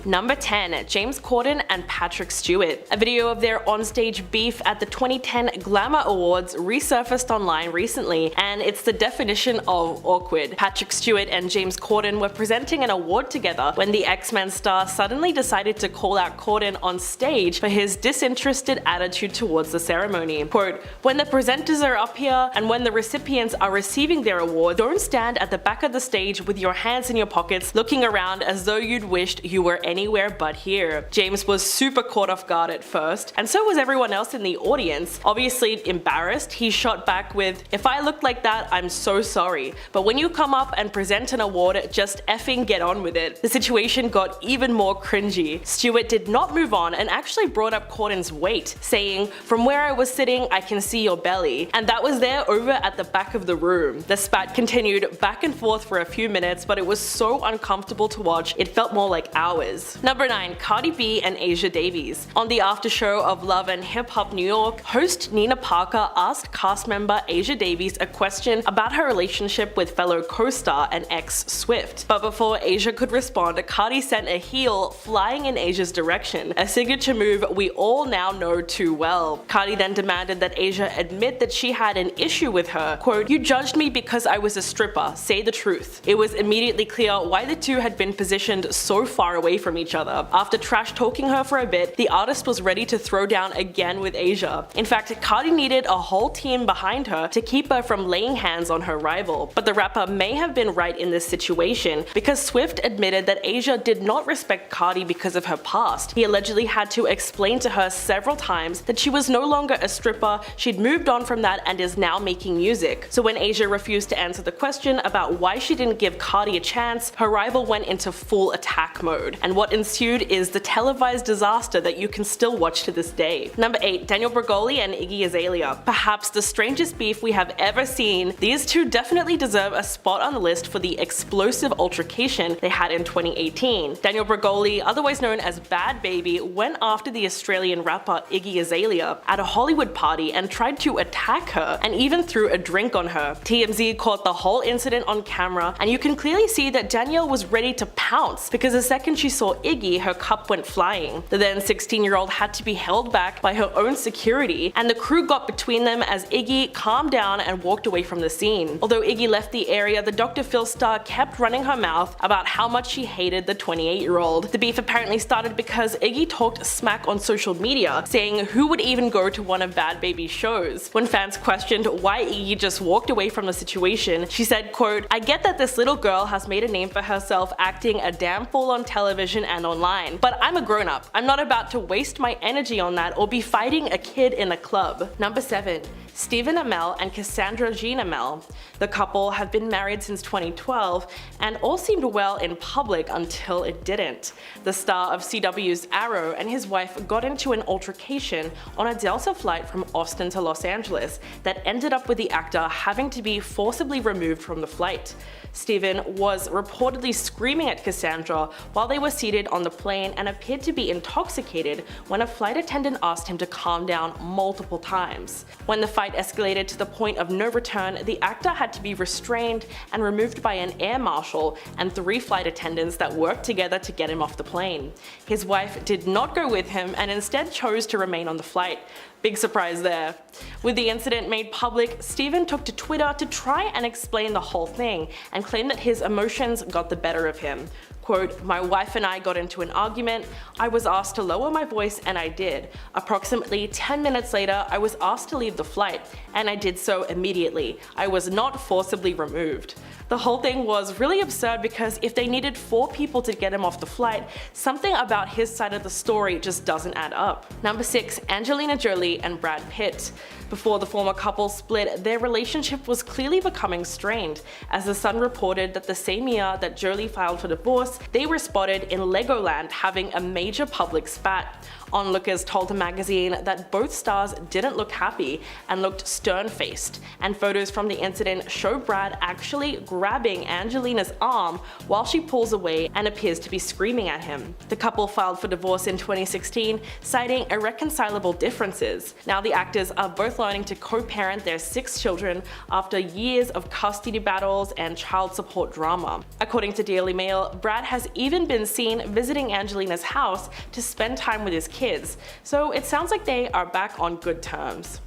Number 10. James Corden and Patrick Stewart. A video of their onstage beef at the 2010 Glamour Awards resurfaced online recently, and it's the definition of awkward. Patrick Stewart and James Corden were presenting an award together when the X-Men star suddenly decided to call out Corden on stage for his disinterested attitude towards the ceremony. Quote, "When the presenters are up here and when the recipients are receiving their award, don't stand at the back of the stage with your hands in your pockets looking around as though you'd wished you were anywhere but here." James was super caught off guard at first, and so was everyone else in the audience. Obviously embarrassed, he shot back with, "If I looked like that, I'm so sorry. But when you come up and present an award, just effing get on with it." The situation got even more cringy. Stewart did not move on and actually brought up Corden's weight, saying, "From where I was sitting, I can see your belly." And that was there over at the back of the room. The spat continued back and forth for a few minutes, but it was so uncomfortable to watch, it felt more like hours. Number 9. Cardi B and Asia Davies. On the after show of Love and Hip Hop New York, host Nina Parker asked cast member Asia Davies a question about her relationship with fellow co-star and ex-Swift. But before Asia could respond, Cardi sent a heel flying in Asia's direction, a signature move we all now know too well. Cardi then demanded that Asia admit that she had an issue with her. Quote, "You judged me because I was a stripper, say the truth." It was immediately clear why the two had been positioned so far away from each other. After trash talking her for a bit, the artist was ready to throw down again with Asia. In fact, Cardi needed a whole team behind her to keep her from laying hands on her rival. But the rapper may have been right in this situation, because Swift admitted that Asia did not respect Cardi because of her past. He allegedly had to explain to her several times that she was no longer a stripper, she'd moved on from that and is now making music. So when Asia refused to answer the question about why she didn't give Cardi a chance, her rival went into full attack mode. And what ensued is the televised disaster that you can still watch to this day. Number 8. Daniel Bregoli and Iggy Azalea. Perhaps the strangest beef we have ever seen, these two definitely deserve a spot on the list for the explosive altercation they had in 2018. Daniel Bregoli, otherwise known as Bad Baby, went after the Australian rapper Iggy Azalea at a Hollywood party and tried to attack her and even threw a drink on her. TMZ caught the whole incident on camera, and you can clearly see that Danielle was ready to pounce because the second she saw Iggy, her cup went flying. The then 16-year-old had to be held back by her own security, and the crew got between them as Iggy calmed down and walked away from the scene. Although Iggy left the area, the Dr. Phil star kept running her mouth about how much she hated the 28-year-old. The beef apparently started because Iggy talked smack on social media, saying who would even go to one of Bad Baby's shows. When fans questioned why Iggy just walked away from the situation, she said, quote, "I get that this little girl has made a name for herself acting a damn fool on television and online, but I'm a grown-up. I'm not about to waste my energy on that or be fighting a kid in a club." Number 7. Stephen Amell and Cassandra Jean Amell. The couple have been married since 2012 and all seemed well in public until it didn't. The star of CW's Arrow and his wife got into an altercation on a Delta flight from Austin to Los Angeles that ended up with the actor having to be forcibly removed from the flight. Stephen was reportedly screaming at Cassandra while they were seated on the plane and appeared to be intoxicated when a flight attendant asked him to calm down multiple times. When the fight escalated to the point of no return, the actor had to be restrained and removed by an air marshal and 3 flight attendants that worked together to get him off the plane. His wife did not go with him and instead chose to remain on the flight. Big surprise there. With the incident made public, Stephen took to Twitter to try and explain the whole thing and claimed that his emotions got the better of him. Quote, "My wife and I got into an argument. I was asked to lower my voice and I did. Approximately 10 minutes later, I was asked to leave the flight, and I did so immediately. I was not forcibly removed." The whole thing was really absurd because if they needed 4 people to get him off the flight, something about his side of the story just doesn't add up. Number 6. Angelina Jolie and Brad Pitt. Before the former couple split, their relationship was clearly becoming strained, as The Sun reported that the same year that Jolie filed for divorce, they were spotted in Legoland having a major public spat. Onlookers told the magazine that both stars didn't look happy and looked stern-faced, and photos from the incident show Brad actually grabbing Angelina's arm while she pulls away and appears to be screaming at him. The couple filed for divorce in 2016, citing irreconcilable differences. Now the actors are both learning to co-parent their 6 children after years of custody battles and child support drama. According to Daily Mail, Brad has even been seen visiting Angelina's house to spend time with his kids, so it sounds like they are back on good terms.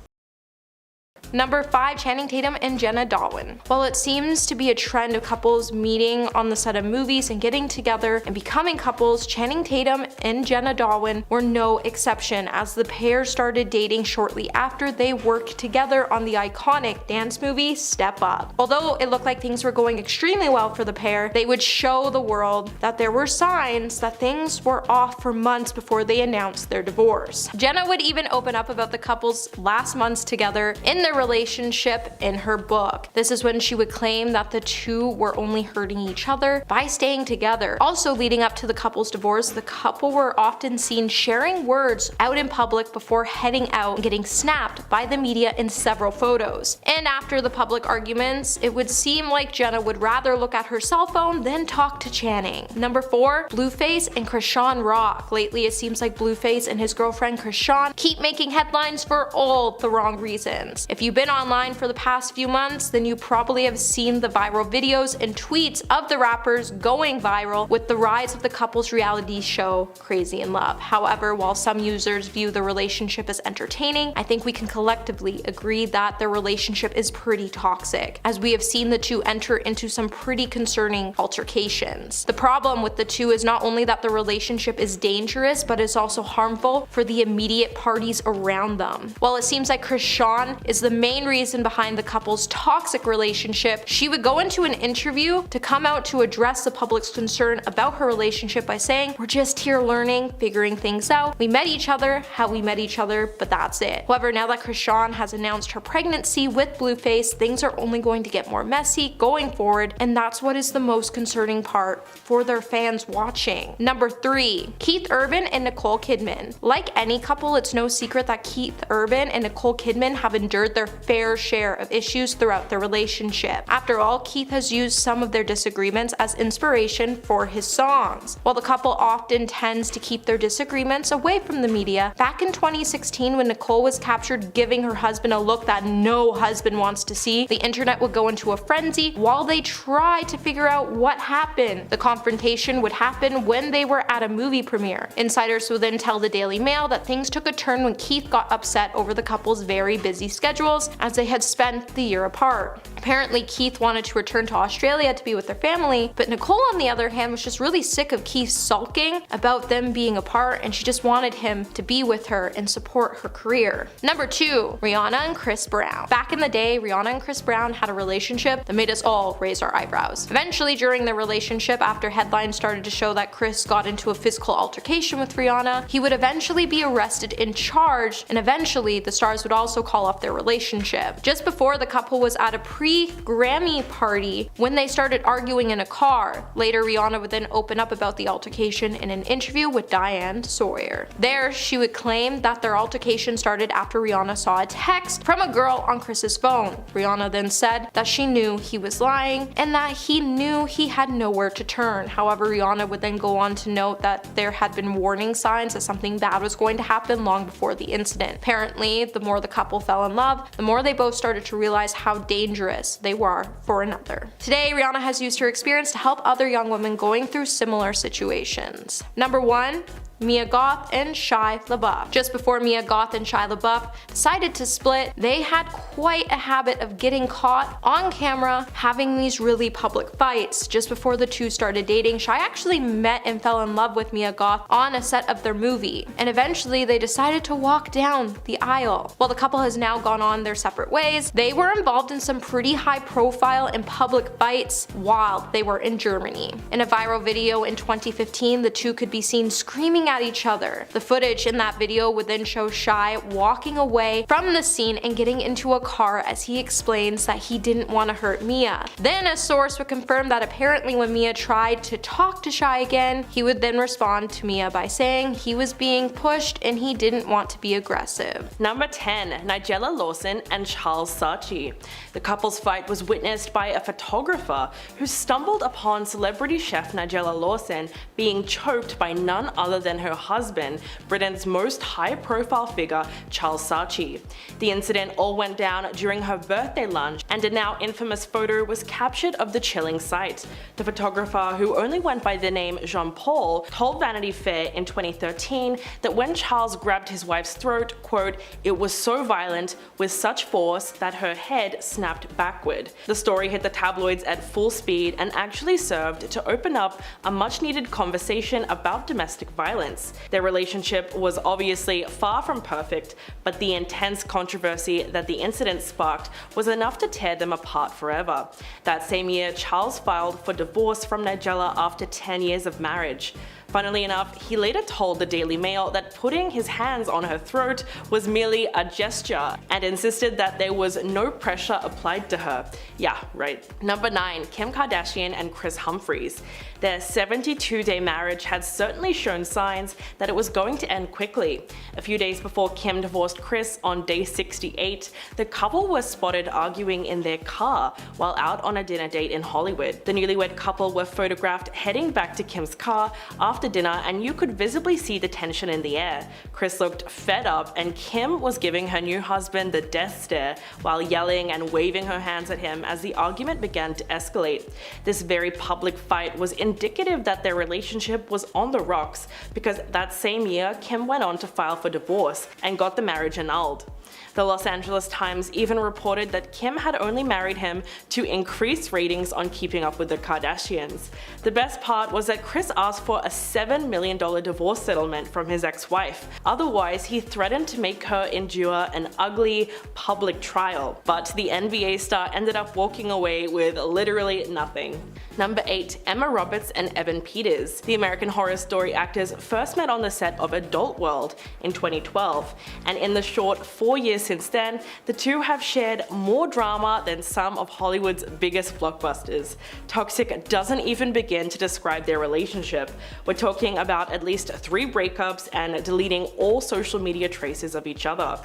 Number 5. Channing Tatum and Jenna Darwin. While it seems to be a trend of couples meeting on the set of movies and getting together and becoming couples, Channing Tatum and Jenna Darwin were no exception, as the pair started dating shortly after they worked together on the iconic dance movie Step Up. Although it looked like things were going extremely well for the pair, they would show the world that there were signs that things were off for months before they announced their divorce. Jenna would even open up about the couple's last months together in their relationship in her book. This is when she would claim that the two were only hurting each other by staying together. Also leading up to the couple's divorce, the couple were often seen sharing words out in public before heading out and getting snapped by the media in several photos. And after the public arguments, it would seem like Jenna would rather look at her cell phone than talk to Channing. Number 4. Blueface and Krishan Rock. Lately it seems like Blueface and his girlfriend Krishan keep making headlines for all the wrong reasons. If you've been online for the past few months, then you probably have seen the viral videos and tweets of the rappers going viral with the rise of the couple's reality show Crazy in Love. However, while some users view the relationship as entertaining, I think we can collectively agree that their relationship is pretty toxic, as we have seen the two enter into some pretty concerning altercations. The problem with the two is not only that the relationship is dangerous, but it's also harmful for the immediate parties around them. While it seems like Krishan is the main reason behind the couple's toxic relationship, she would go into an interview to come out to address the public's concern about her relationship by saying, "We're just here learning, figuring things out. We met each other how we met each other, but that's it." However, now that Krishan has announced her pregnancy with Blueface, things are only going to get more messy going forward, and that's what is the most concerning part for their fans watching. Number 3. Keith Urban and Nicole Kidman. Like any couple, it's no secret that Keith Urban and Nicole Kidman have endured their fair share of issues throughout their relationship. After all, Keith has used some of their disagreements as inspiration for his songs. While the couple often tends to keep their disagreements away from the media, back in 2016 when Nicole was captured giving her husband a look that no husband wants to see, the internet would go into a frenzy while they tried to figure out what happened. The confrontation would happen when they were at a movie premiere. Insiders would then tell the Daily Mail that things took a turn when Keith got upset over the couple's very busy schedules, as they had spent the year apart. Apparently, Keith wanted to return to Australia to be with their family, but Nicole, on the other hand, was just really sick of Keith sulking about them being apart, and she just wanted him to be with her and support her career. Number 2. Rihanna and Chris Brown. Back in the day, Rihanna and Chris Brown had a relationship that made us all raise our eyebrows. Eventually, during their relationship, after headlines started to show that Chris got into a physical altercation with Rihanna, he would eventually be arrested and charged, and eventually the stars would also call off their relationship. Just before, the couple was at a pre-Grammy party when they started arguing in a car. Later, Rihanna would then open up about the altercation in an interview with Diane Sawyer. There, she would claim that their altercation started after Rihanna saw a text from a girl on Chris's phone. Rihanna then said that she knew he was lying and that he knew he had nowhere to turn. However, Rihanna would then go on to note that there had been warning signs that something bad was going to happen long before the incident. Apparently, the more the couple fell in love, the more they both started to realize how dangerous they were for another. Today, Rihanna has used her experience to help other young women going through similar situations. Number 1. Mia Goth and Shia LaBeouf. Just before Mia Goth and Shia LaBeouf decided to split, they had quite a habit of getting caught on camera having these really public fights. Just before the two started dating, Shia actually met and fell in love with Mia Goth on a set of their movie, and eventually they decided to walk down the aisle. While the couple has now gone on their separate ways, they were involved in some pretty high profile and public fights while they were in Germany. In a viral video in 2015, the two could be seen screaming at each other. The footage in that video would then show Shai walking away from the scene and getting into a car as he explains that he didn't want to hurt Mia. Then a source would confirm that apparently when Mia tried to talk to Shai again, he would then respond to Mia by saying he was being pushed and he didn't want to be aggressive. Number 10. Nigella Lawson and Charles Saatchi. The couple's fight was witnessed by a photographer who stumbled upon celebrity chef Nigella Lawson being choked by none other than her husband, Britain's most high-profile figure, Charles Saatchi. The incident all went down during her birthday lunch, and a now infamous photo was captured of the chilling sight. The photographer, who only went by the name Jean-Paul, told Vanity Fair in 2013 that when Charles grabbed his wife's throat, quote, "It was so violent, with such force that her head snapped backward." The story hit the tabloids at full speed and actually served to open up a much-needed conversation about domestic violence. Their relationship was obviously far from perfect, but the intense controversy that the incident sparked was enough to tear them apart forever. That same year, Charles filed for divorce from Nigella after 10 years of marriage. Funnily enough, he later told the Daily Mail that putting his hands on her throat was merely a gesture and insisted that there was no pressure applied to her. Yeah, right. Number 9. Kim Kardashian and Kris Humphries. Their 72-day marriage had certainly shown signs that it was going to end quickly. A few days before Kim divorced Kris on day 68, the couple was spotted arguing in their car while out on a dinner date in Hollywood. The newlywed couple were photographed heading back to Kim's car after dinner, and you could visibly see the tension in the air. Kris looked fed up, and Kim was giving her new husband the death stare while yelling and waving her hands at him as the argument began to escalate. This very public fight was indicative that their relationship was on the rocks, because that same year Kim went on to file for divorce and got the marriage annulled. The Los Angeles Times even reported that Kim had only married him to increase ratings on Keeping Up with the Kardashians. The best part was that Kris asked for a $7 million divorce settlement from his ex-wife. Otherwise, he threatened to make her endure an ugly public trial. But the NBA star ended up walking away with literally nothing. Number 8. Emma Roberts and Evan Peters. The American Horror Story actors first met on the set of Adult World in 2012, and in the short 4 years since then, the two have shared more drama than some of Hollywood's biggest blockbusters. Toxic doesn't even begin to describe their relationship. We're talking about at least 3 breakups and deleting all social media traces of each other.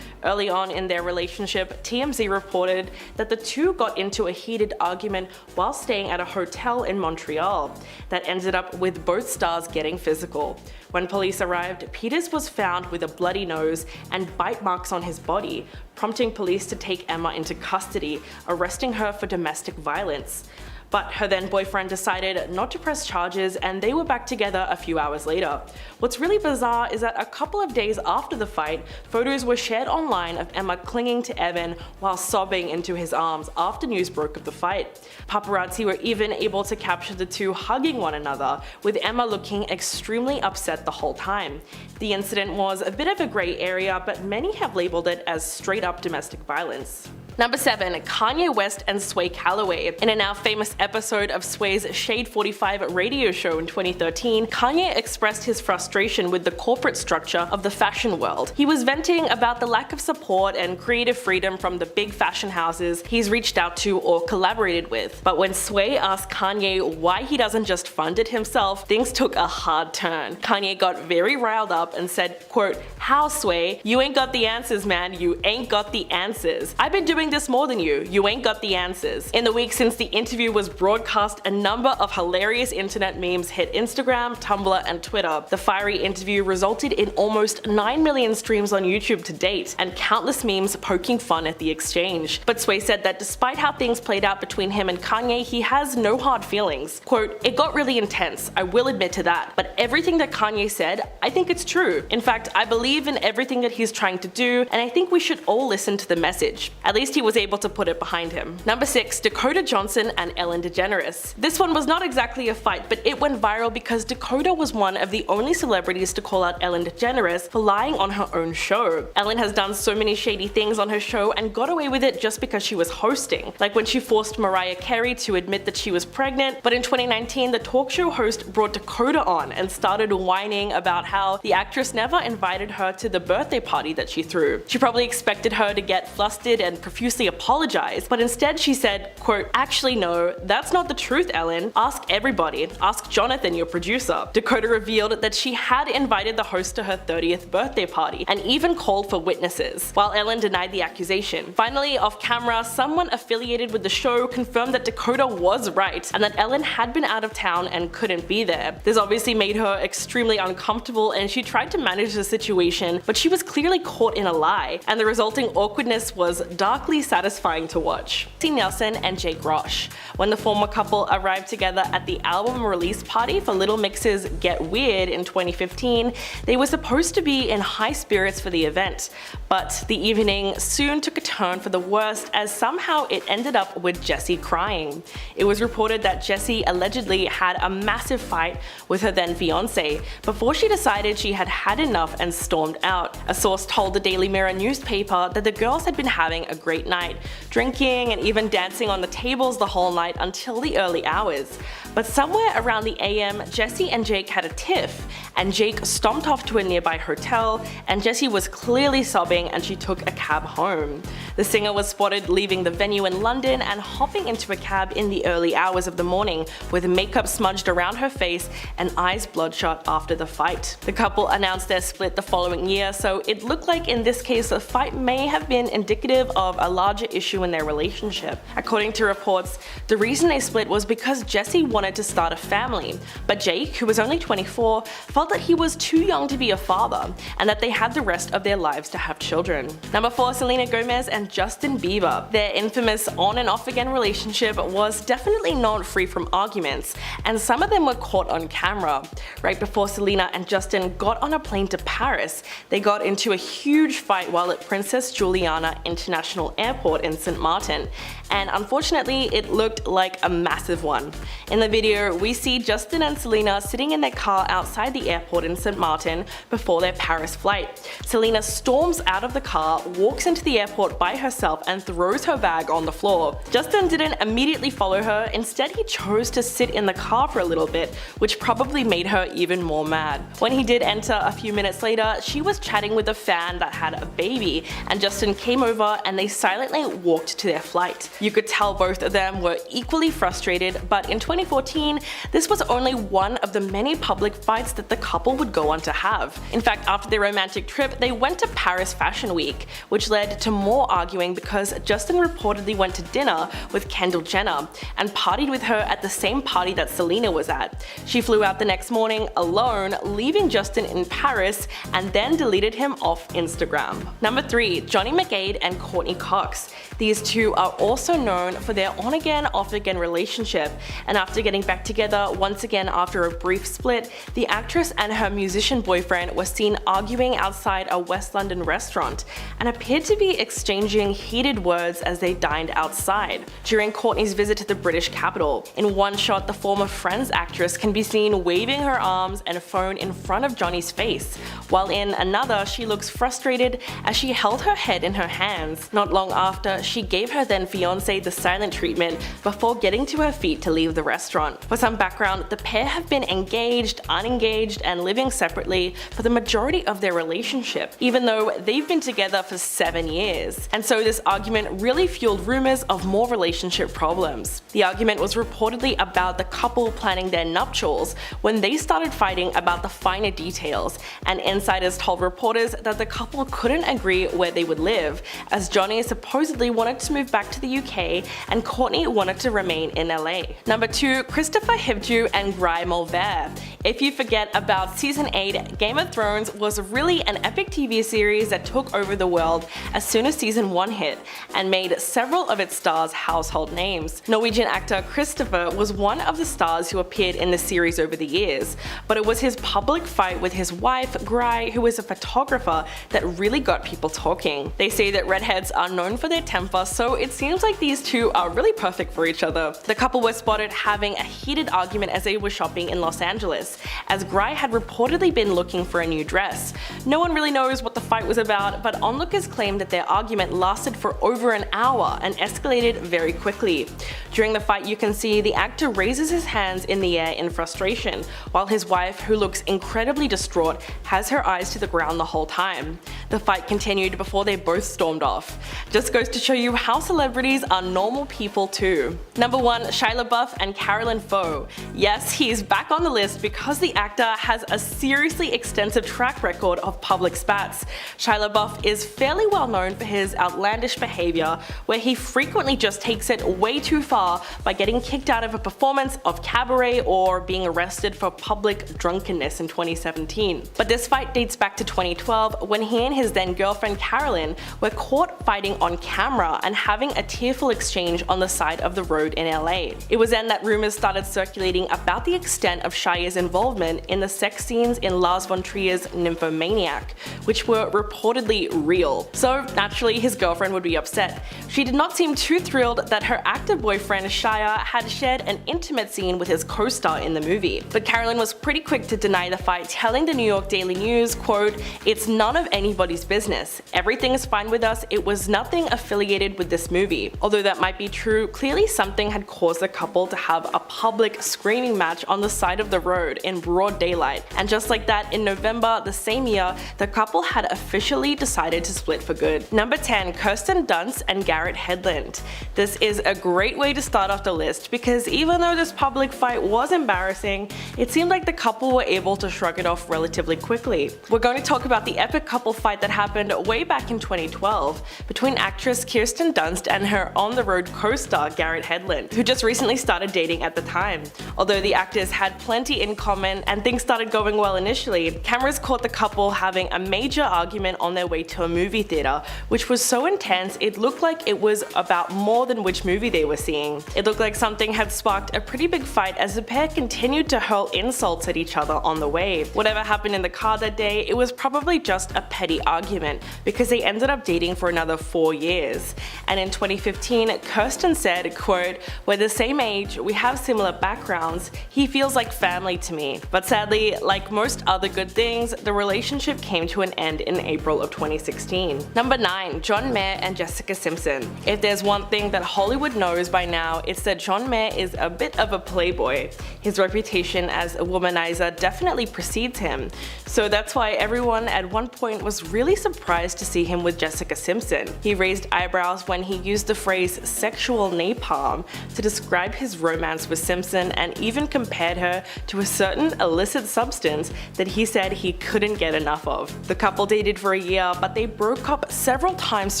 Early on in their relationship, TMZ reported that the two got into a heated argument while staying at a hotel in Montreal that ended up with both stars getting physical. When police arrived, Peters was found with a bloody nose and bite marks on his body, prompting police to take Emma into custody, arresting her for domestic violence. But her then boyfriend decided not to press charges, and they were back together a few hours later. What's really bizarre is that a couple of days after the fight, photos were shared online of Emma clinging to Evan while sobbing into his arms after news broke of the fight. Paparazzi were even able to capture the two hugging one another, with Emma looking extremely upset the whole time. The incident was a bit of a grey area, but many have labeled it as straight up domestic violence. Number 7. Kanye West and Sway Calloway. In a now famous episode of Sway's Shade 45 radio show in 2013, Kanye expressed his frustration with the corporate structure of the fashion world. He was venting about the lack of support and creative freedom from the big fashion houses he's reached out to or collaborated with. But when Sway asked Kanye why he doesn't just fund it himself, things took a hard turn. Kanye got very riled up and said, quote, "How, Sway? You ain't got the answers, man. You ain't got the answers. I've been doing this more than you. You ain't got the answers." In the week since the interview was broadcast, a number of hilarious internet memes hit Instagram, Tumblr, and Twitter. The fiery interview resulted in almost 9 million streams on YouTube to date, and countless memes poking fun at the exchange. But Sway said that despite how things played out between him and Kanye, he has no hard feelings. Quote, "It got really intense, I will admit to that, but everything that Kanye said, I think it's true. In fact, I believe in everything that he's trying to do, and I think we should all listen to the message. At least least he was able to put it behind him. Number 6. Dakota Johnson and Ellen DeGeneres. This one was not exactly a fight, but it went viral because Dakota was one of the only celebrities to call out Ellen DeGeneres for lying on her own show. Ellen has done so many shady things on her show and got away with it just because she was hosting, like when she forced Mariah Carey to admit that she was pregnant. But in 2019, the talk show host brought Dakota on and started whining about how the actress never invited her to the birthday party that she threw. She probably expected her to get flustered and profusely apologize, but instead she said, quote, "Actually no, that's not the truth, Ellen. Ask everybody. Ask Jonathan, your producer." Dakota revealed that she had invited the host to her 30th birthday party and even called for witnesses, while Ellen denied the accusation. Finally, off camera, someone affiliated with the show confirmed that Dakota was right and that Ellen had been out of town and couldn't be there. This obviously made her extremely uncomfortable and she tried to manage the situation, but she was clearly caught in a lie, and the resulting awkwardness was darkly satisfying to watch. T. Nelson and Jake Roche. When the former couple arrived together at the album release party for Little Mix's Get Weird in 2015, they were supposed to be in high spirits for the event, but the evening soon took a turn for the worst as somehow it ended up with Jessie crying. It was reported that Jessie allegedly had a massive fight with her then fiance before she decided she had had enough and stormed out. A source told the Daily Mirror newspaper that the girls had been having a great night, drinking and even dancing on the tables the whole night until the early hours. But somewhere around the AM, Jessie and Jake had a tiff, and Jake stomped off to a nearby hotel, and Jessie was clearly sobbing and she took a cab home. The singer was spotted leaving the venue in London and hopping into a cab in the early hours of the morning with makeup smudged around her face and eyes bloodshot after the fight. The couple announced their split the following year, so it looked like in this case the fight may have been indicative of a larger issue in their relationship. According to reports, the reason they split was because Jessie wanted to start a family, but Jake, who was only 24, felt that he was too young to be a father and that they had the rest of their lives to have children. Number 4. Selena Gomez and Justin Bieber. Their infamous on and off again relationship was definitely not free from arguments, and some of them were caught on camera. Right before Selena and Justin got on a plane to Paris, they got into a huge fight while at Princess Juliana International Airport in St. Martin, and unfortunately it looked like a massive one. In the video, we see Justin and Selena sitting in their car outside the airport in St. Martin before their Paris flight. Selena storms out of the car, walks into the airport by herself and throws her bag on the floor. Justin didn't immediately follow her, instead he chose to sit in the car for a little bit, which probably made her even more mad. When he did enter a few minutes later, she was chatting with a fan that had a baby, and Justin came over and they silently walked to their flight. You could tell both of them were equally frustrated, but in 2014, this was only one of the many public fights that the couple would go on to have. In fact, after their romantic trip, they went to Paris Fashion Week, which led to more arguing because Justin reportedly went to dinner with Kendall Jenner and partied with her at the same party that Selena was at. She flew out the next morning alone, leaving Justin in Paris, and then deleted him off Instagram. Number 3. Johnny McGade and Courtney Cox. These two are also known for their on-again, off-again relationship, and after getting back together once again after a brief split, the actress and her musician boyfriend were seen arguing outside a West London restaurant and appeared to be exchanging heated words as they dined outside during Courtney's visit to the British capital. In one shot, the former Friends actress can be seen waving her arms and phone in front of Johnny's face, while in another she looks frustrated as she held her head in her hands. Not long after, she gave her then fiance the silent treatment before getting to her feet to leave the restaurant. For some background, the pair have been engaged, unengaged, and living separately for the majority of their relationship, even though they've been together for 7 years. And so this argument really fueled rumors of more relationship problems. The argument was reportedly about the couple planning their nuptials when they started fighting about the finer details, and insiders told reporters that the couple couldn't agree where they would live, as Johnny supposedly wanted to move back to the UK and Courtney wanted to remain in LA. Number 2. Christopher Hivju and Guy Mulvert. If you forget about Season 8, Game of Thrones was really an epic TV series that took over the world as soon as Season 1 hit and made several of its stars household names. Norwegian actor Christopher was one of the stars who appeared in the series over the years, but it was his public fight with his wife, Guy, who is a photographer, that really got people talking. They say that redheads are no known for their temper, so it seems like these two are really perfect for each other. The couple were spotted having a heated argument as they were shopping in Los Angeles, as Gry had reportedly been looking for a new dress. No one really knows what the fight was about, but onlookers claimed that their argument lasted for over an hour and escalated very quickly. During the fight, you can see the actor raises his hands in the air in frustration, while his wife, who looks incredibly distraught, has her eyes to the ground the whole time. The fight continued before they both stormed off. Just goes to show you how celebrities are normal people too. Number 1. Shia LaBeouf and Carolyn Foe. Yes, he's back on the list because the actor has a seriously extensive track record of public spats. Shia LaBeouf is fairly well known for his outlandish behavior, where he frequently just takes it way too far by getting kicked out of a performance of Cabaret or being arrested for public drunkenness in 2017. But this fight dates back to 2012 when he and his then girlfriend Carolyn were caught fighting on camera and having a tearful exchange on the side of the road in LA. It was then that rumors started circulating about the extent of Shia's involvement in the sex scenes in Lars von Trier's Nymphomaniac, which were reportedly real. So naturally his girlfriend would be upset. She did not seem too thrilled that her actor boyfriend Shia had shared an intimate scene with his co-star in the movie. But Carolyn was pretty quick to deny the fight, telling the New York Daily News, quote, "It's none of anybody's business. Everything is fine with us. It was nothing affiliated with this movie." Although that might be true, clearly something had caused the couple to have a public screaming match on the side of the road in broad daylight. And just like that, in November the same year, the couple had officially decided to split for good. Number 10. Kirsten Dunst and Garrett Hedlund. This is a great way to start off the list because even though this public fight was embarrassing, it seemed like the couple were able to shrug it off relatively quickly. We're going to talk about the epic couple fight that happened way back in 2012 between actress Kirsten Dunst and her on-the-road co-star Garrett Hedlund, who just recently started dating at the time. Although the actors had plenty in common and things started going well initially, cameras caught the couple having a major argument on their way to a movie theater, which was so intense it looked like it was about more than which movie they were seeing. It looked like something had sparked a pretty big fight as the pair continued to hurl insults at each other on the way. Whatever happened in the car that day, it was probably just a petty argument because they ended up dating for another 4 years. And in 2015, Kirsten said, quote, "We're the same age, we have similar backgrounds, he feels like family to me." But sadly, like most other good things, the relationship came to an end in April of 2016. Number 9. John Mayer and Jessica Simpson. If there's one thing that Hollywood knows by now, it's that John Mayer is a bit of a playboy. His reputation as a womanizer definitely precedes him, so that's why everyone at one point was really surprised to see him with Jessica Simpson. He raised eyebrows when he used the phrase sexual napalm to describe his romance with Simpson and even compared her to a certain illicit substance that he said he couldn't get enough of. The couple dated for a year, but they broke up several times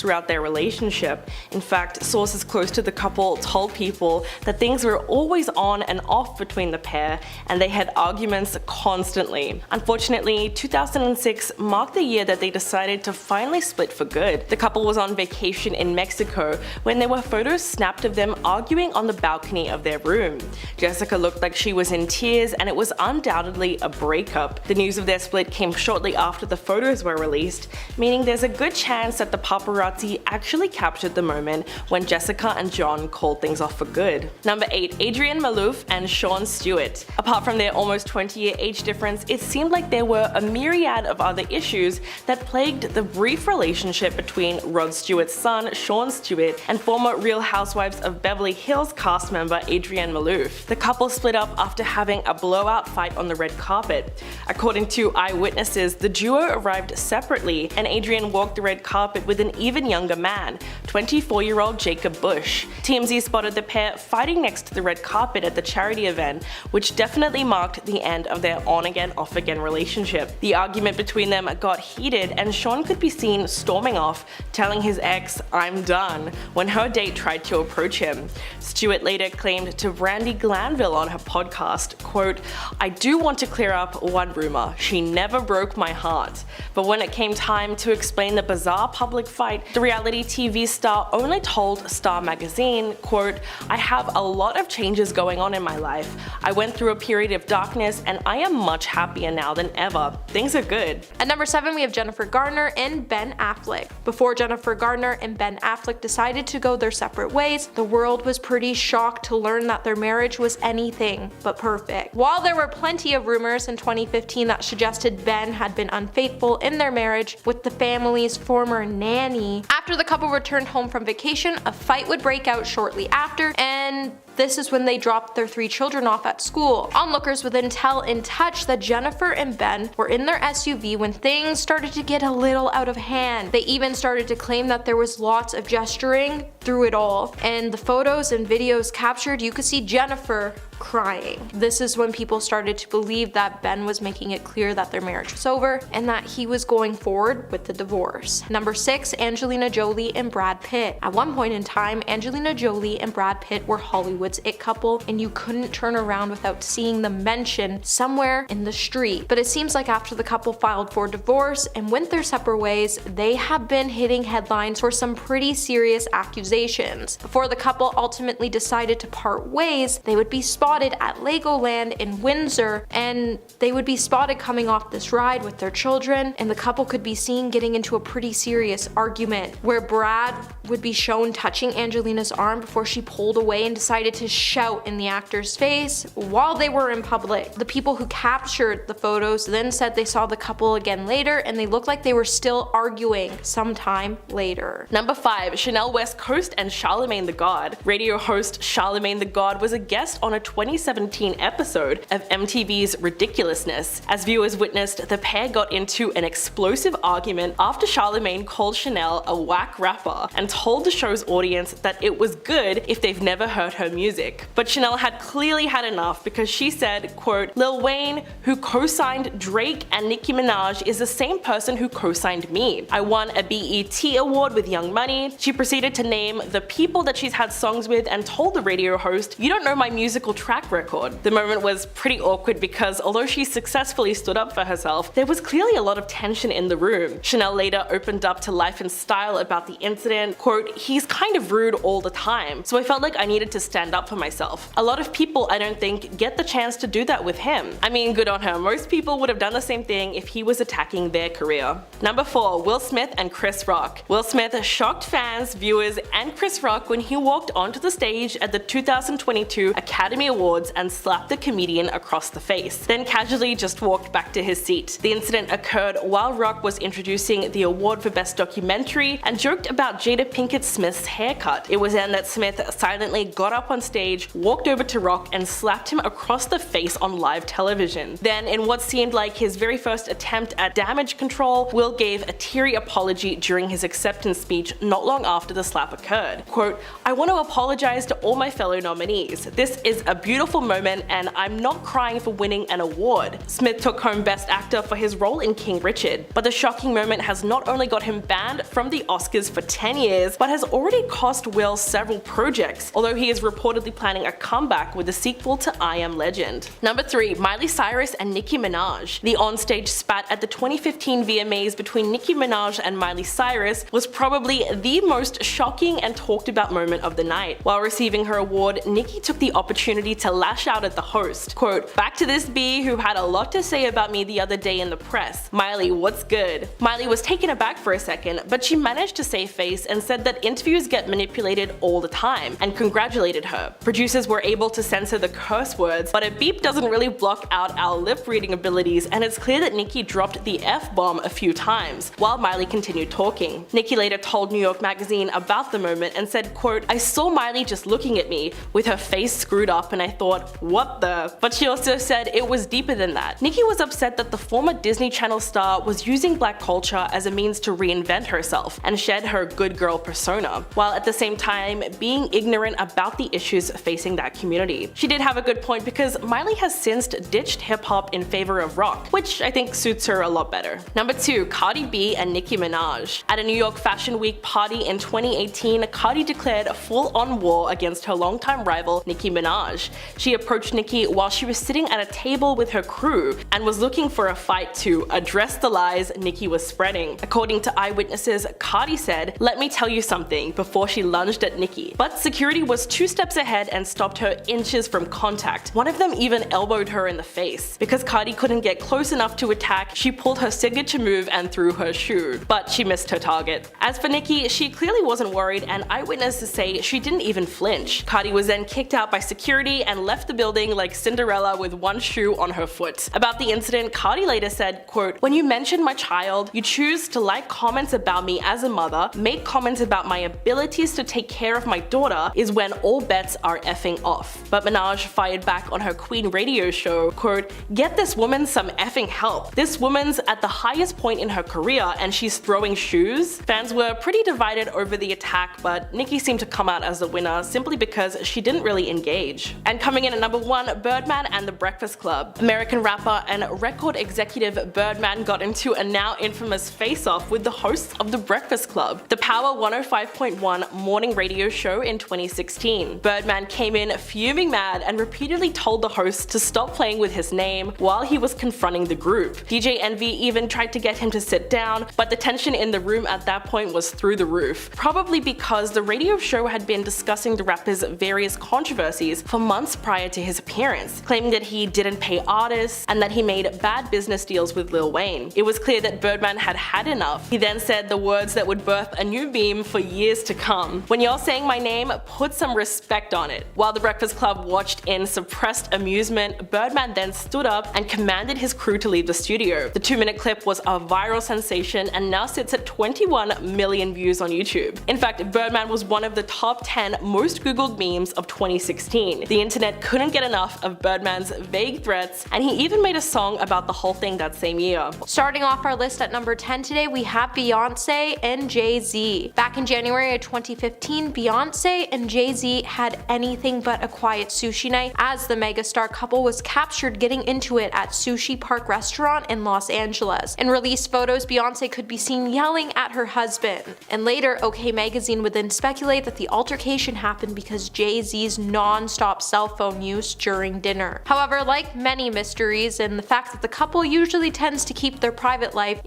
throughout their relationship. In fact, sources close to the couple told people that things were always on and off between the pair and they had arguments constantly. Unfortunately, 2006 marked the year that they decided to finally split for good. The couple was on vacation in Mexico when there were photos snapped of them arguing on the balcony of their room. Jessica looked like she was in tears and it was undoubtedly a breakup. The news of their split came shortly after the photos were released, meaning there's a good chance that the paparazzi actually captured the moment when Jessica and John called things off for good. Number 8. Adrienne Maloof and Sean Stewart. Apart from their almost 20-year age difference, it seemed like there were a myriad of other issues that plagued the brief relationship between Rod Stewart's son, Sean Stewart, and former Real Housewives of Beverly Hills cast member Adrienne Maloof. The couple split up after having a blowout fight on the red carpet. According to eyewitnesses, the duo arrived separately and Adrienne walked the red carpet with an even younger man, 24-year-old Jacob Bush. TMZ spotted the pair fighting next to the red carpet at the charity event, which definitely marked the end of their on-again, off-again relationship. The argument between them got heated and Sean could be seen storming off, telling his ex, "I'm done," when her date tried to approach him. Stewart later claimed to Brandi Glanville on her podcast, quote, "I do want to clear up one rumor. She never broke my heart." But when it came time to explain the bizarre public fight, the reality TV star only told Star Magazine, quote, "I have a lot of changes going on in my life. I went through a period of darkness and I am much happier now than ever. Things are good." At number 7, we have Jennifer Garner and Ben Affleck. Before Jennifer Garner and Ben Affleck decided to go their separate ways, the world was pretty shocked to learn that their marriage was anything but perfect. While there were plenty of rumors in 2015 that suggested Ben had been unfaithful in their marriage with the family's former nanny, after the couple returned home from vacation, a fight would break out shortly after, and this is when they dropped their 3 children off at school. Onlookers would then tell In Touch that Jennifer and Ben were in their SUV when things started to get a little out of hand. They even started to claim that there was lots of gesturing through it all, and the photos and videos captured, you could see Jennifer crying. This is when people started to believe that Ben was making it clear that their marriage was over and that he was going forward with the divorce. Number 6, Angelina Jolie and Brad Pitt. At one point in time, Angelina Jolie and Brad Pitt were Hollywood's it couple, and you couldn't turn around without seeing them mentioned somewhere in the street. But it seems like after the couple filed for divorce and went their separate ways, they have been hitting headlines for some pretty serious accusations. Before the couple ultimately decided to part ways, they would be spotted at Legoland in Windsor, and they would be spotted coming off this ride with their children, and the couple could be seen getting into a pretty serious argument where Brad would be shown touching Angelina's arm before she pulled away and decided to shout in the actor's face while they were in public. The people who captured the photos then said they saw the couple again later, and they looked like they were still arguing sometime later. Number 5, Chanel West Coast and Charlemagne the God. Radio host Charlemagne the God was a guest on a 2017 episode of MTV's Ridiculousness. As viewers witnessed, the pair got into an explosive argument after Charlemagne called Chanel a whack rapper and told the show's audience that it was good if they've never heard her music. But Chanel had clearly had enough because she said, quote, "Lil Wayne, who co-signed Drake and Nicki Minaj, is the same person who co-signed me. I won a BET award with Young Money." She proceeded to name the people that she's had songs with and told the radio host, "You don't know my musical track record." The moment was pretty awkward because although she successfully stood up for herself, there was clearly a lot of tension in the room. Chanel later opened up to Life and Style about the incident, quote, "He's kind of rude all the time, so I felt like I needed to stand up for myself. A lot of people, I don't think, get the chance to do that with him. I mean, good on her. Most people would have done the same thing if he was attacking their career." Number 4, Will Smith and Chris Rock. Will Smith shocked fans, viewers, and Chris Rock when he walked onto the stage at the 2022 Academy Awards and slapped the comedian across the face, then casually just walked back to his seat. The incident occurred while Rock was introducing the award for Best Documentary and joked about Jada Pinkett Smith's haircut. It was then that Smith silently got up on stage, walked over to Rock, and slapped him across the face on live television. Then, in what seemed like his very first attempt at damage control, Will gave a teary apology during his acceptance speech not long after the slap occurred. Quote, "I want to apologize to all my fellow nominees. This is a beautiful moment and I'm not crying for winning an award." Smith took home Best Actor for his role in King Richard, but the shocking moment has not only got him banned from the Oscars for 10 years, but has already cost Will several projects, although he is reportedly planning a comeback with a sequel to I Am Legend. Number 3, Miley Cyrus and Nicki Minaj. The onstage spat at the 2015 VMAs between Nicki Minaj and Miley Cyrus was probably the most shocking and talked about moment of the night. While receiving her award, Nicki took the opportunity to lash out at the host. Quote, "Back to this bee who had a lot to say about me the other day in the press. Miley, what's good?" Miley was taken aback for a second, but she managed to save face and said that interviews get manipulated all the time, and congratulated her. Producers were able to censor the curse words, but a beep doesn't really block out our lip reading abilities, and it's clear that Nicki dropped the F-bomb a few times, while Miley continued talking. Nicki later told New York Magazine about the moment and said, quote, "I saw Miley just looking at me with her face screwed up and I thought, what the?" But she also said it was deeper than that. Nicki was upset that the former Disney Channel star was using black culture as a means to reinvent herself and shed her good girl persona, while at the same time being ignorant about the issues facing that community. She did have a good point because Miley has since ditched hip-hop in favor of rock, which I think suits her a lot better. Number 2. Cardi B and Nicki Minaj. At a New York Fashion Week party in 2018, Cardi declared a full-on war against her longtime rival Nicki Minaj. She approached Nicki while she was sitting at a table with her crew and was looking for a fight to address the lies Nicki was spreading. According to eyewitnesses, Cardi said, "Let me tell you something," before she lunged at Nicki. But security was 2 steps ahead and stopped her inches from contact. One of them even elbowed her in the face. Because Cardi couldn't get close enough to attack, she pulled her signature move and threw her shoe. But she missed her target. As for Nicki, she clearly wasn't worried, and eyewitnesses say she didn't even flinch. Cardi was then kicked out by security and left the building like Cinderella with one shoe on her foot. About the incident, Cardi later said, quote, "When you mention my child, you choose to like comments about me as a mother, make comments about my abilities to take care of my daughter, is when all bets are effing off." But Minaj fired back on her Queen radio show, quote, "Get this woman some effing help. This woman's at the highest point in her career and she's throwing shoes." Fans were pretty divided over the attack, but Nicki seemed to come out as the winner simply because she didn't really engage. And coming in at number 1, Birdman and the Breakfast Club. American rapper and record executive Birdman got into a now infamous face-off with the hosts of the Breakfast Club, the Power 105.1 morning radio show in 2016. Birdman came in fuming mad and repeatedly told the host to stop playing with his name while he was confronting the group. DJ Envy even tried to get him to sit down, but the tension in the room at that point was through the roof. Probably because the radio show had been discussing the rapper's various controversies for months prior to his appearance, claiming that he didn't pay artists and that he made bad business deals with Lil Wayne. It was clear that Birdman had had enough. He then said the words that would birth a new meme for years to come. "When you're saying my name, put some respect on it." While the Breakfast Club watched in suppressed amusement, Birdman then stood up and commanded his crew to leave the studio. The 2-minute clip was a viral sensation and now sits at 21 million views on YouTube. In fact, Birdman was one of the top 10 most googled memes of 2016. The internet couldn't get enough of Birdman's vague threats, and he even made a song about the whole thing that same year. Starting off our list at number 10 today, we have Beyonce and Jay-Z. Back in January of 2015, Beyonce and Jay-Z had anything but a quiet sushi night as the megastar couple was captured getting into it at Sushi Park Restaurant in Los Angeles. In released photos, Beyonce could be seen yelling at her husband. And later, OK Magazine would then speculate that the altercation happened because Jay-Z's non-stop cell phone use during dinner. However, like many mysteries and the fact that the couple usually tends to keep their private life,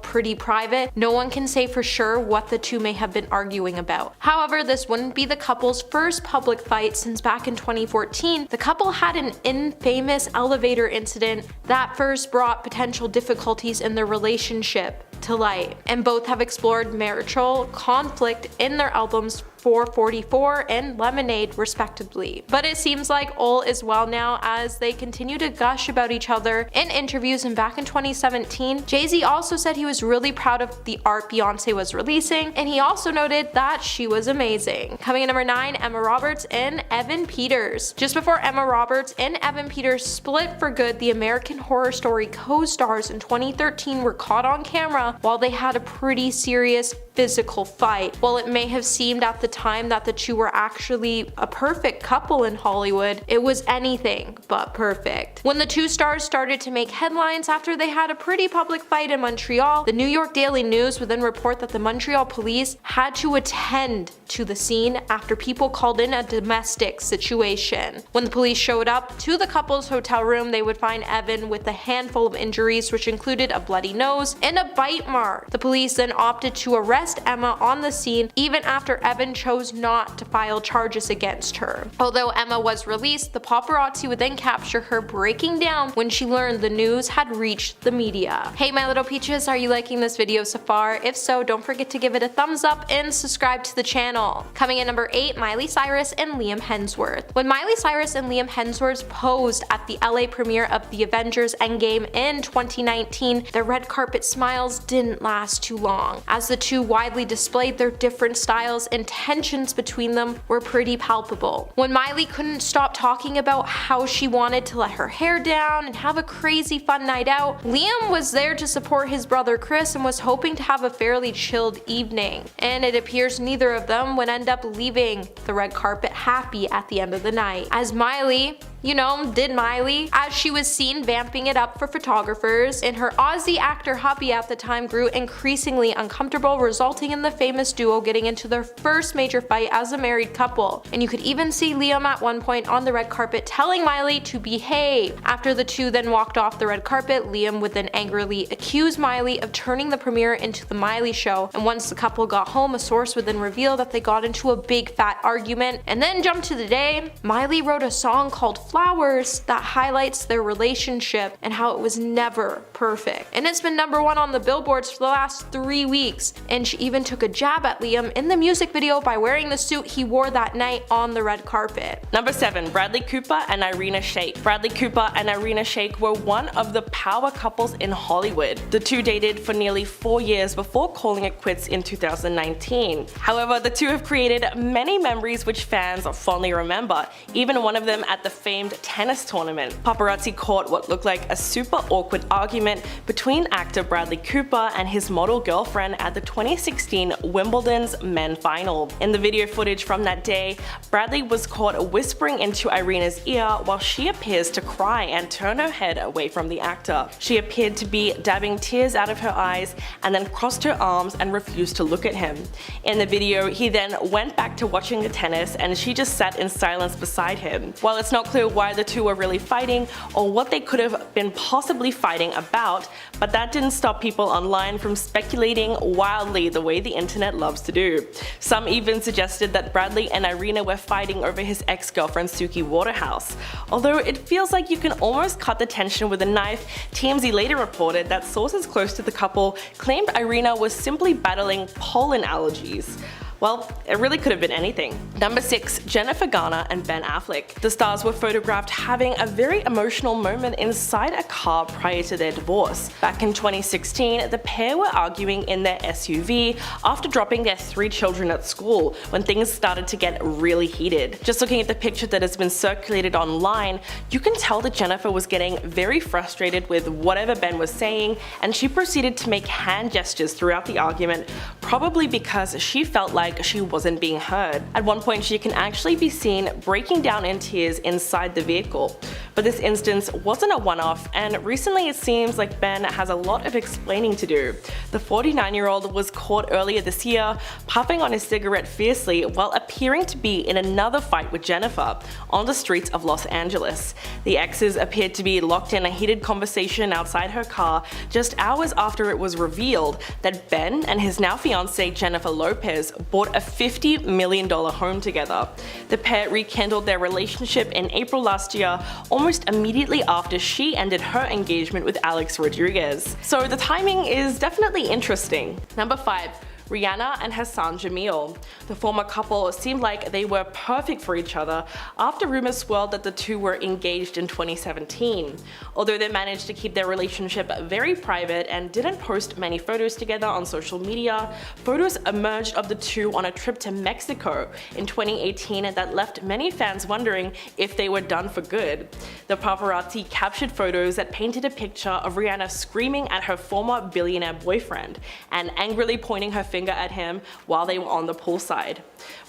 pretty private, no one can say for sure what the two may have been arguing about. However, this wouldn't be the couple's first public fight since back in 2014, the couple had an infamous elevator incident that first brought potential difficulties in their relationship to light, and both have explored marital conflict in their albums 444 and Lemonade respectively. But it seems like all is well now as they continue to gush about each other in interviews, and back in 2017, Jay-Z also said he was really proud of the art Beyonce was releasing, and he also noted that she was amazing. Coming in number 9, Emma Roberts and Evan Peters. Just before Emma Roberts and Evan Peters split for good, the American Horror Story co-stars in 2013 were caught on camera while they had a pretty serious physical fight. While it may have seemed at the time that the two were actually a perfect couple in Hollywood, it was anything but perfect. When the two stars started to make headlines after they had a pretty public fight in Montreal, the New York Daily News would then report that the Montreal police had to attend to the scene after people called in a domestic situation. When the police showed up to the couple's hotel room, they would find Evan with a handful of injuries, which included a bloody nose and a bite mark. The police then opted to arrest Emma on the scene even after Evan chose not to file charges against her. Although Emma was released, the paparazzi would then capture her breaking down when she learned the news had reached the media. Hey my little peaches, are you liking this video so far? If so, don't forget to give it a thumbs up and subscribe to the channel. Coming in number 8, Miley Cyrus and Liam Hemsworth. When Miley Cyrus and Liam Hemsworth posed at the LA premiere of the Avengers Endgame in 2019, their red carpet smiles didn't last too long, as the two widely displayed their different styles, and tensions between them were pretty palpable. When Miley couldn't stop talking about how she wanted to let her hair down and have a crazy fun night out, Liam was there to support his brother Chris and was hoping to have a fairly chilled evening. And it appears neither of them would end up leaving the red carpet happy at the end of the night, as Miley, did Miley, as she was seen vamping it up for photographers, and her Aussie actor hubby at the time grew increasingly uncomfortable, resulting in the famous duo getting into their first major fight as a married couple. And you could even see Liam at one point on the red carpet telling Miley to behave. After the two then walked off the red carpet, Liam would then angrily accuse Miley of turning the premiere into the Miley show, and once the couple got home, a source would then reveal that they got into a big fat argument. And then jump to the day, Miley wrote a song called Flowers that highlights their relationship and how it was never perfect. And it's been #1 on the billboards for the last 3 weeks, and she even took a jab at Liam in the music video by wearing the suit he wore that night on the red carpet. Number 7. Bradley Cooper and Irina Shayk. Bradley Cooper and Irina Shayk were one of the power couples in Hollywood. The two dated for nearly 4 years before calling it quits in 2019. However, the two have created many memories which fans fondly remember, even one of them at the famed tennis tournament. Paparazzi caught what looked like a super awkward argument between actor Bradley Cooper and his model girlfriend at the 2016 Wimbledon's men final. In the video footage from that day, Bradley was caught whispering into Irina's ear while she appears to cry and turn her head away from the actor. She appeared to be dabbing tears out of her eyes and then crossed her arms and refused to look at him. In the video, he then went back to watching the tennis and she just sat in silence beside him. While it's not clear why the two were really fighting or what they could have been possibly fighting about, but that didn't stop people online from speculating wildly the way the internet loves to do. Some even suggested that Bradley and Irina were fighting over his ex-girlfriend Suki Waterhouse. Although it feels like you can almost cut the tension with a knife, TMZ later reported that sources close to the couple claimed Irina was simply battling pollen allergies. Well, it really could have been anything. Number 6. Jennifer Garner and Ben Affleck. The stars were photographed having a very emotional moment inside a car prior to their divorce. Back in 2016, the pair were arguing in their SUV after dropping their 3 children at school when things started to get really heated. Just looking at the picture that has been circulated online, you can tell that Jennifer was getting very frustrated with whatever Ben was saying, and she proceeded to make hand gestures throughout the argument, probably because she felt like she wasn't being heard. At one point, she can actually be seen breaking down in tears inside the vehicle. But this instance wasn't a one-off, and recently it seems like Ben has a lot of explaining to do. The 49-year-old was caught earlier this year puffing on his cigarette fiercely while appearing to be in another fight with Jennifer on the streets of Los Angeles. The exes appeared to be locked in a heated conversation outside her car just hours after it was revealed that Ben and his now fiancée Jennifer Lopez bought a $50 million home together. The pair rekindled their relationship in April last year, almost immediately after she ended her engagement with Alex Rodriguez. So the timing is definitely interesting. Number 5. Rihanna and Hassan Jamil. The former couple seemed like they were perfect for each other after rumors swirled that the two were engaged in 2017. Although they managed to keep their relationship very private and didn't post many photos together on social media, photos emerged of the two on a trip to Mexico in 2018 that left many fans wondering if they were done for good. The paparazzi captured photos that painted a picture of Rihanna screaming at her former billionaire boyfriend and angrily pointing her finger at him while they were on the poolside.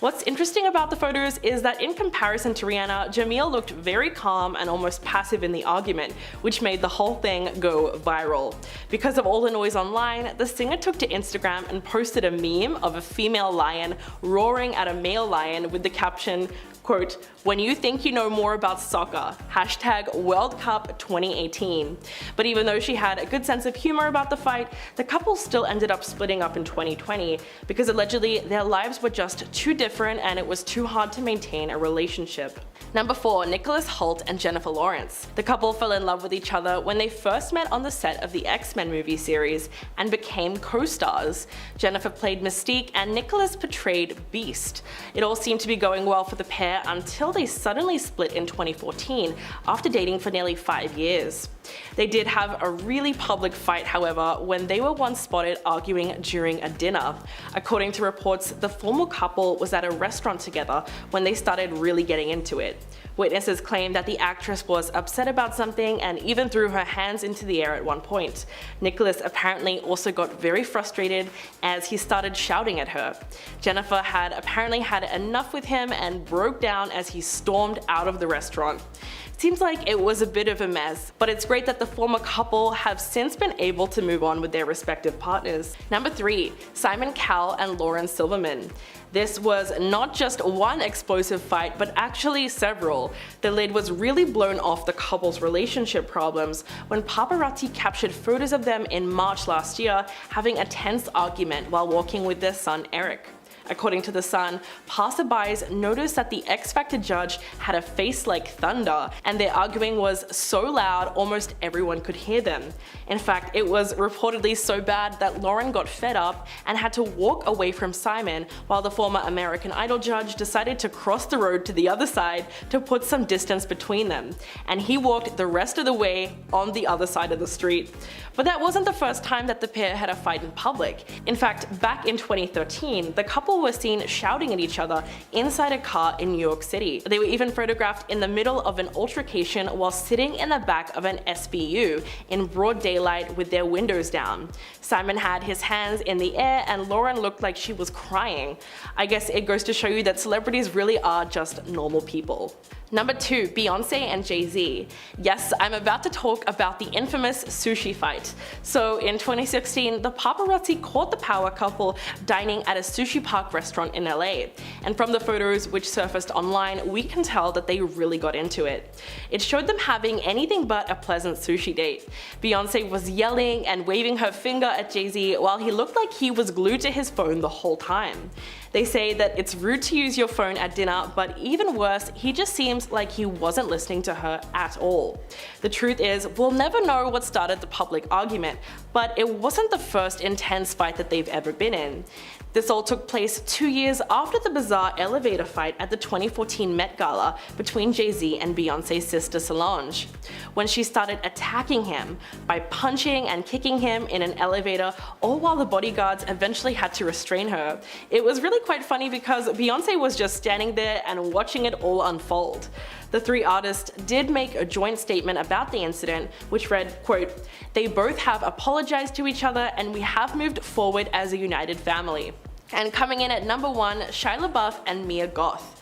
What's interesting about the photos is that in comparison to Rihanna, Jamil looked very calm and almost passive in the argument, which made the whole thing go viral. Because of all the noise online, the singer took to Instagram and posted a meme of a female lion roaring at a male lion with the caption, quote, "When you think you know more about soccer, hashtag World Cup 2018. But even though she had a good sense of humor about the fight, the couple still ended up splitting up in 2020 because allegedly their lives were just too different and it was too hard to maintain a relationship. Number 4. Nicholas Hoult and Jennifer Lawrence. The couple fell in love with each other when they first met on the set of the X-Men movie series and became co-stars. Jennifer played Mystique and Nicholas portrayed Beast. It all seemed to be going well for the pair until they suddenly split in 2014 after dating for nearly 5 years. They did have a really public fight, however, when they were once spotted arguing during a dinner. dinner. According to reports, the former couple was at a restaurant together when they started really getting into it. Witnesses claim that the actress was upset about something and even threw her hands into the air at one point. Nicholas apparently also got very frustrated as he started shouting at her. Jennifer had apparently had enough with him and broke down as he stormed out of the restaurant. Seems like it was a bit of a mess, but it's great that the former couple have since been able to move on with their respective partners. Number 3. Simon Cowell and Lauren Silverman. This was not just one explosive fight, but actually several. The lid was really blown off the couple's relationship problems when paparazzi captured photos of them in March last year having a tense argument while walking with their son Eric. According to The Sun, passerbys noticed that the X Factor judge had a face like thunder, and their arguing was so loud almost everyone could hear them. In fact, it was reportedly so bad that Lauren got fed up and had to walk away from Simon, while the former American Idol judge decided to cross the road to the other side to put some distance between them, and he walked the rest of the way on the other side of the street. But that wasn't the first time that the pair had a fight in public. In fact, back in 2013, the couple were seen shouting at each other inside a car in New York City. They were even photographed in the middle of an altercation while sitting in the back of an SBU in broad daylight with their windows down. Simon had his hands in the air and Lauren looked like she was crying. I guess it goes to show you that celebrities really are just normal people. Number 2. Beyonce and Jay-Z. Yes, I'm about to talk about the infamous sushi fight. So in 2016, the paparazzi caught the power couple dining at a sushi park restaurant in LA. And from the photos which surfaced online, we can tell that they really got into it. It showed them having anything but a pleasant sushi date. Beyonce was yelling and waving her finger at Jay-Z while he looked like he was glued to his phone the whole time. They say that it's rude to use your phone at dinner, but even worse, he just seems like he wasn't listening to her at all. The truth is, we'll never know what started the public argument, but it wasn't the first intense fight that they've ever been in. This all took place 2 years after the bizarre elevator fight at the 2014 Met Gala between Jay-Z and Beyonce's sister Solange, when she started attacking him by punching and kicking him in an elevator, all while the bodyguards eventually had to restrain her. It was really quite funny because Beyonce was just standing there and watching it all unfold. The three artists did make a joint statement about the incident, which read, quote, "They both have apologized to each other and we have moved forward as a united family." And coming in at number 1, Shia LaBeouf and Mia Goth.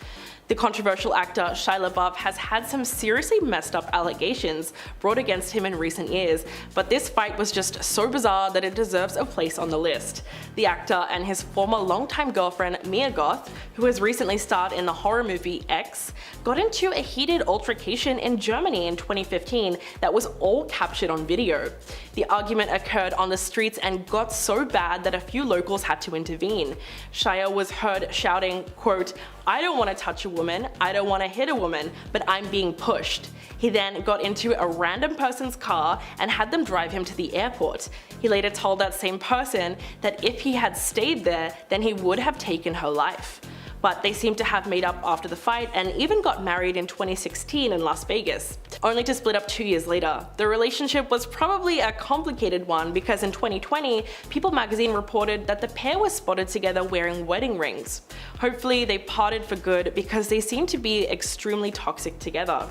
The controversial actor Shia LaBeouf has had some seriously messed up allegations brought against him in recent years, but this fight was just so bizarre that it deserves a place on the list. The actor and his former longtime girlfriend Mia Goth, who has recently starred in the horror movie X, got into a heated altercation in Germany in 2015 that was all captured on video. The argument occurred on the streets and got so bad that a few locals had to intervene. Shia was heard shouting, quote, "I don't want to touch a woman, I don't want to hit a woman, but I'm being pushed." He then got into a random person's car and had them drive him to the airport. He later told that same person that if he had stayed there, then he would have taken her life. But they seem to have made up after the fight and even got married in 2016 in Las Vegas, only to split up 2 years later. The relationship was probably a complicated one because in 2020, People magazine reported that the pair was spotted together wearing wedding rings. Hopefully they parted for good because they seem to be extremely toxic together.